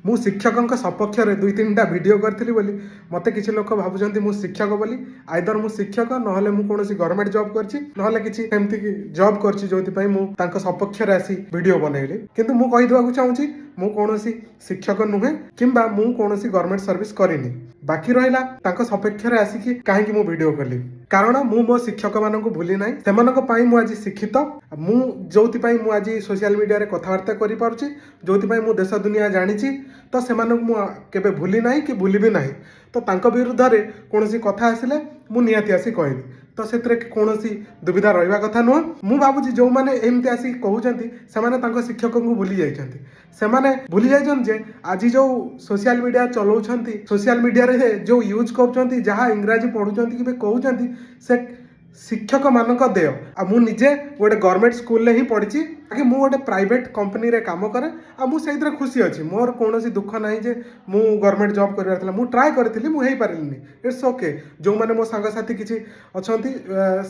मु शिक्षकों सपक्ष में 2-3टा वीडियो करी बोली मते किसी लोक भावुं मु शिक्षक बोली आइदर मु शिक्षक ना कौन गवर्नमेंट जॉब कर किसी जॉब कर जो सपक्ष आसी वीडियो बनैली किंतु मु कहीदेवा चाहूँगी मु कौन शिक्षक नुहे कि मु कौन गवर्नमेंट सर्विस करनी बाकी रहा सपक्ष आसिकी कहीं मु वीडियो कली कारण मु मो शिक्षक मान भूली ना से आज शिक्षित मु जो आज सोशल मीडिया रे कथबार्ता करि पारुछि जो मु देश दुनिया जानी तो से केबे भूली ना कि भूलि ना तो तांको विरुद्ध रे कौन कथा आसिले मु निहाती आसी कहबी तो से कौन दुविधा रहा कथा नुह मु भावुँ जो मैंने एमती आसी कहते से शिक्षक को भूली जाइछन्ति से भूली जाइछन जे आज जो सोशल मीडिया चलाउछन्ति सोशल मीडिया रे जो यूज करूछन्ति जहाँ इंग्राजी पढ़ुछन्ति कि कहउछन्ति से शिक्षक मानक देय आ मु निजे गोटे गवर्नमेंट स्कूल ही पढ़ी कि मु गोटे प्राइवेट कंपनी रे काम करे आ मु सेइतरे खुशी अछि मोर कोनोसी दुख नाही जे मु गवर्नमेंट जॉब करबार थला मु ट्राई करथिली मु हेई पारिलिनी इट्स ओके जो माने मो संग साथी किछि अछंती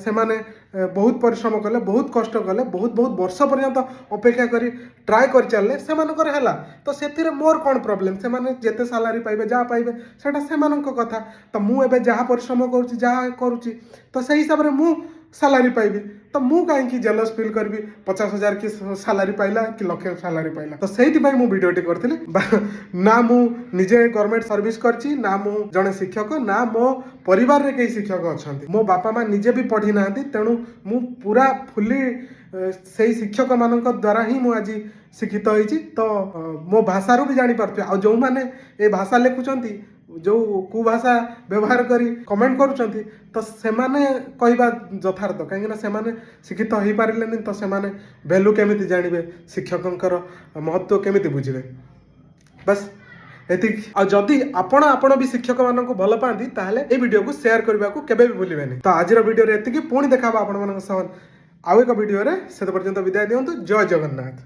से माने बहुत परिश्रम कले बहुत कष्ट कले बहुत बहुत वर्ष पर्यंत अपेक्षा करी ट्राई कर चलले से मानकर हला तो सेथिरे मोर कोन प्रॉब्लम से माने जेते सैलरी पाइबे जा पाइबे सेटा से मानक कथा तो मु एबे जहा परिश्रम करूची जहा करूची तो सही हिसाब रे मु सैलरी पाइबी तो मु कहीं जेलस फील करबी 50,000 की सैलरी पाइला कि लक्षे सैलरी पाइला तो से मु वीडियोटी करथिली ना मु निजे गवर्नमेंट सर्विस करची ना मु जने शिक्षक ना मो परिवार रे कई शिक्षक अछंती मो बापा माँ निजे भी पढ़ी नांती तेणु मु पूरा फुली से शिक्षक मानक द्वारा ही मु आज शिक्षित होइची तो मो भाषा रू भी जानी पारथि आ जो माने ए भाषा लिखुचंती जो कुभाषा व्यवहार करी कमेंट करुचंती तो सेमाने कहवा यथार्थ कहीं सेमाने शिक्षित हो पारे तो सेमाने वैल्यू केमिति जानिबे शिक्षकंकर महत्व केमिति बुझिबे बस एतिक आ जदि आपण भी शिक्षक मान को भल पाती ताहले ए वीडियो को शेयर करबा को केबे भी भूलिबेनी तो आज वीडियो रे एतिक पुणी देखाबा आपण मान आउ एक वीडियो रे से पर्यंत विदाय दियंतु जय जगन्नाथ।